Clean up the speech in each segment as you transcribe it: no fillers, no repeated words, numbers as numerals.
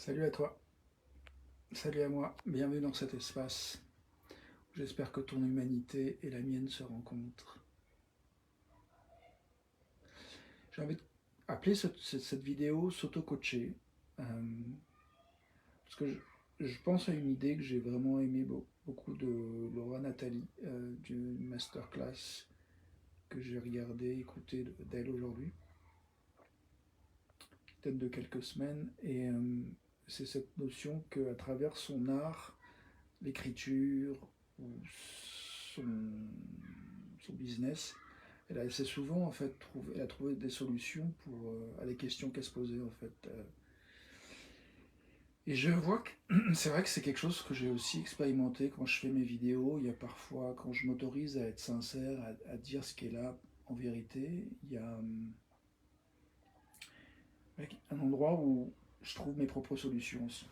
Salut à toi, salut à moi, bienvenue dans cet espace. J'espère que ton humanité et la mienne se rencontrent. J'ai envie d'appeler cette vidéo s'auto-coacher, euh, parce que je pense à une idée que j'ai vraiment aimé beaucoup de Laura Nathalie, d'une masterclass que j'ai regardé, écouté d'elle aujourd'hui, peut-être de quelques semaines, et c'est cette notion qu'à travers son art, l'écriture ou son, son business, elle a assez souvent en fait elle a trouvé des solutions pour à des questions qu'elle se posait en fait. Et je vois que c'est vrai que c'est quelque chose que j'ai aussi expérimenté quand je fais mes vidéos. Il y a parfois, quand je m'autorise à être sincère, à dire ce qui est là en vérité, il y a un endroit où je trouve mes propres solutions aussi.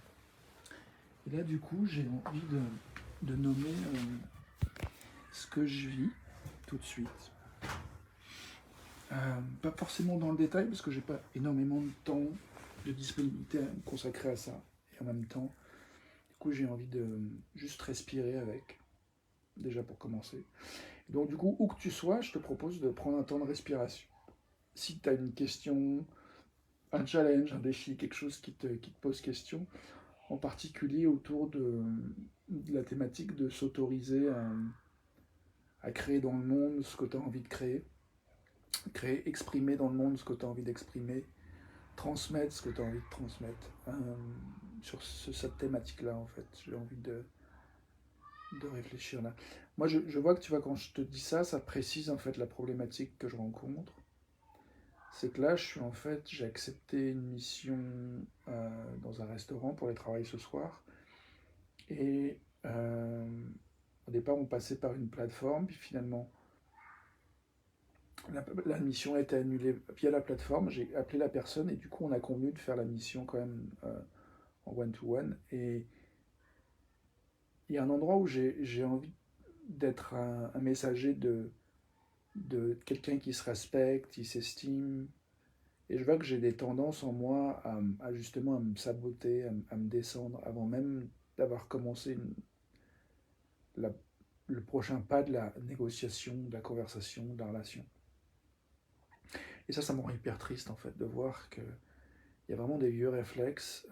Et là, du coup, j'ai envie de nommer ce que je vis tout de suite. Pas forcément dans le détail parce que j'ai pas énormément de temps de disponibilité à me consacrer à ça. Et en même temps, du coup, j'ai envie de juste respirer avec, déjà pour commencer. Donc, du coup, où que tu sois, je te propose de prendre un temps de respiration. Si tu as une question, un challenge, un défi, quelque chose qui te pose question, en particulier autour de la thématique de s'autoriser à créer dans le monde ce que tu as envie de créer, exprimer dans le monde ce que tu as envie d'exprimer, transmettre ce que tu as envie de transmettre. Sur cette thématique-là, en fait, j'ai envie de réfléchir là. Moi, je vois que tu vois, quand je te dis ça, ça précise en fait la problématique que je rencontre. C'est que là, j'ai accepté une mission dans un restaurant pour aller travailler ce soir. Et au départ, on passait par une plateforme, puis finalement, la mission a été annulée via la plateforme. J'ai appelé la personne et du coup, on a convenu de faire la mission quand même en one-to-one. Et il y a un endroit où j'ai envie d'être un messager de quelqu'un qui se respecte, qui s'estime. Et je vois que j'ai des tendances en moi justement à me saboter, à me descendre avant même d'avoir commencé la, le prochain pas de la négociation, de la conversation, de la relation. Et ça me rend hyper triste en fait de voir qu'il y a vraiment des vieux réflexes.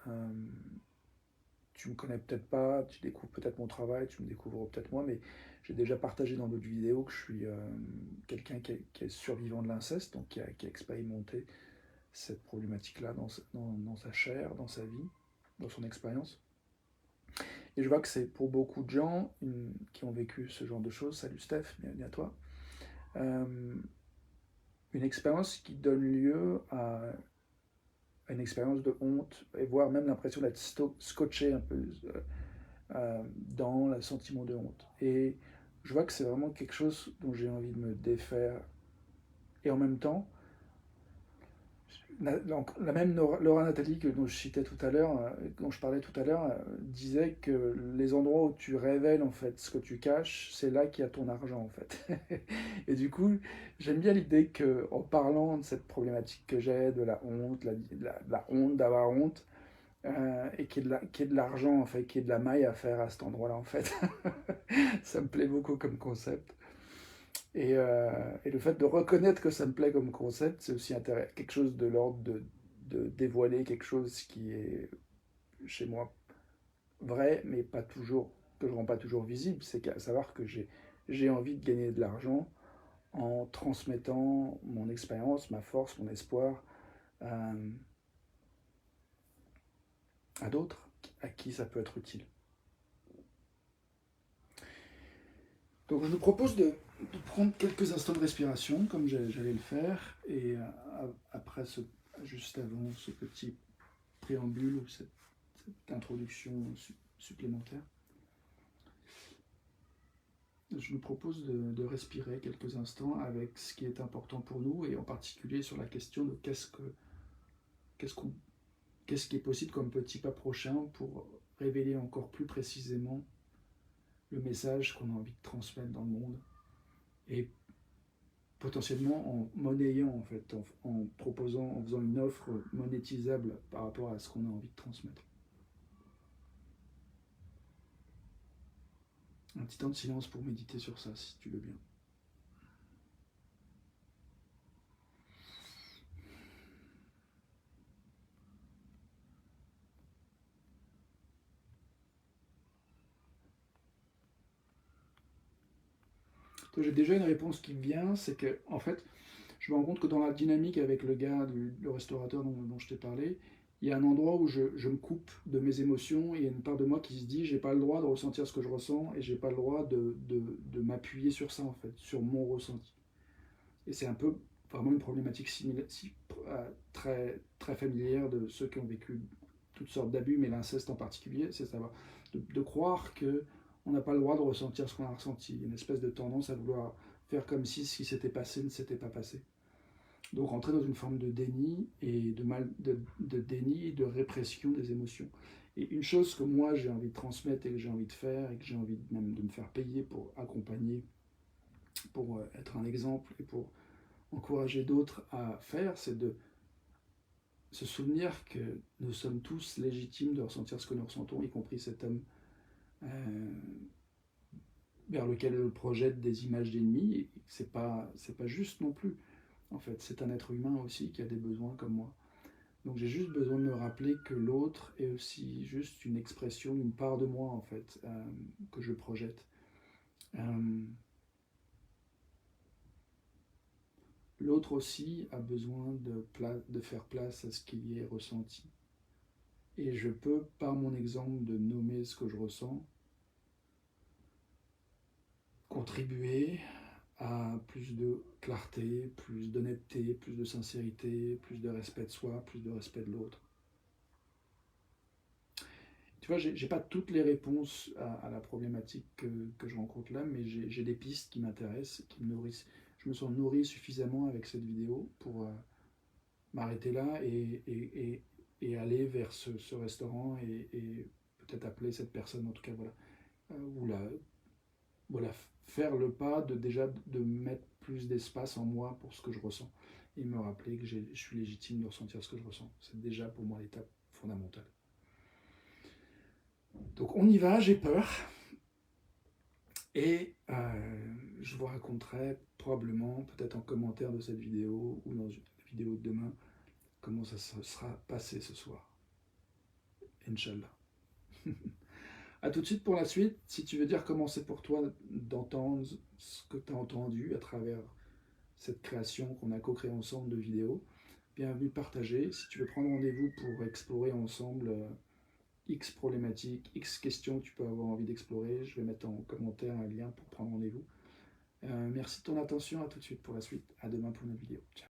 Tu me connais peut-être pas, tu découvres peut-être mon travail, tu me découvres peut-être moi, mais j'ai déjà partagé dans d'autres vidéos que je suis quelqu'un qui est survivant de l'inceste, donc qui a expérimenté cette problématique-là dans sa chair, dans sa vie, dans son expérience. Et je vois que c'est pour beaucoup de gens qui ont vécu ce genre de choses, salut Steph, bienvenue à toi, euh, une expérience qui donne lieu à une expérience de honte, et voire même l'impression d'être scotché un peu dans le sentiment de honte. Et je vois que c'est vraiment quelque chose dont j'ai envie de me défaire. Et en même temps, la même Laura Nathalie dont je citais tout à l'heure, dont je parlais tout à l'heure, disait que les endroits où tu révèles en fait ce que tu caches, c'est là qu'il y a ton argent en fait. Et du coup, j'aime bien l'idée que en parlant de cette problématique que j'ai, de la honte, la honte d'avoir honte, et qu'il y ait de l'argent en fait, qu'il y ait de la maille à faire à cet endroit-là en fait. Ça me plaît beaucoup comme concept. Et le fait de reconnaître que ça me plaît comme concept, c'est aussi quelque chose de l'ordre de dévoiler quelque chose qui est chez moi vrai, mais pas toujours, que je ne rends pas toujours visible. C'est à savoir que j'ai envie de gagner de l'argent en transmettant mon expérience, ma force, mon espoir euh, à d'autres à qui ça peut être utile. Donc je vous propose de prendre quelques instants de respiration, comme j'allais le faire, et après, juste avant ce petit préambule ou cette introduction supplémentaire, je vous propose de respirer quelques instants avec ce qui est important pour nous, et en particulier sur la question de qu'est-ce qu'on, qu'est-ce qui est possible comme petit pas prochain pour révéler encore plus précisément le message qu'on a envie de transmettre dans le monde, et potentiellement en monnayant en fait, en proposant, en faisant une offre monétisable par rapport à ce qu'on a envie de transmettre. Un petit temps de silence pour méditer sur ça, si tu veux bien. J'ai déjà une réponse qui me vient, c'est que, en fait, je me rends compte que dans la dynamique avec le gars, le restaurateur dont je t'ai parlé, il y a un endroit où je me coupe de mes émotions et il y a une part de moi qui se dit j'ai pas le droit de ressentir ce que je ressens et j'ai pas le droit de m'appuyer sur ça en fait, sur mon ressenti. Et c'est un peu vraiment une problématique très, très familière de ceux qui ont vécu toutes sortes d'abus, mais l'inceste en particulier, c'est ça, de croire que on n'a pas le droit de ressentir ce qu'on a ressenti. Il y a une espèce de tendance à vouloir faire comme si ce qui s'était passé ne s'était pas passé. Donc rentrer dans une forme de déni et de déni et de répression des émotions. Et une chose que moi j'ai envie de transmettre et que j'ai envie de faire et que j'ai envie même de me faire payer pour accompagner, pour être un exemple et pour encourager d'autres à faire, c'est de se souvenir que nous sommes tous légitimes de ressentir ce que nous ressentons, y compris cet homme euh, vers lequel je projette des images d'ennemis. C'est pas juste non plus. En fait, c'est un être humain aussi qui a des besoins comme moi. Donc j'ai juste besoin de me rappeler que l'autre est aussi juste une expression d'une part de moi en fait que je projette. Euh, L'autre aussi a besoin de faire place à ce qu'il y ait ressenti. Et je peux, par mon exemple de nommer ce que je ressens, contribuer à plus de clarté, plus d'honnêteté, plus de sincérité, plus de respect de soi, plus de respect de l'autre. Tu vois, j'ai pas toutes les réponses à la problématique que je rencontre là, mais j'ai des pistes qui m'intéressent, qui me nourrissent. Je me sens nourri suffisamment avec cette vidéo pour m'arrêter là et aller vers ce restaurant et peut-être appeler cette personne, en tout cas, voilà, ou voilà, faire le pas de déjà de mettre plus d'espace en moi pour ce que je ressens et me rappeler que je suis légitime de ressentir ce que je ressens. C'est déjà pour moi l'étape fondamentale. Donc on y va, j'ai peur et je vous raconterai probablement, peut-être en commentaire de cette vidéo ou dans une vidéo de demain, comment ça se sera passé ce soir. Inch'Allah. A tout de suite pour la suite. Si tu veux dire comment c'est pour toi d'entendre ce que tu as entendu à travers cette création qu'on a co-créée ensemble de vidéos, bienvenue partager. Si tu veux prendre rendez-vous pour explorer ensemble X problématiques, X questions que tu peux avoir envie d'explorer, je vais mettre en commentaire un lien pour prendre rendez-vous. Merci de ton attention, à tout de suite pour la suite. À demain pour une autre vidéo. Ciao.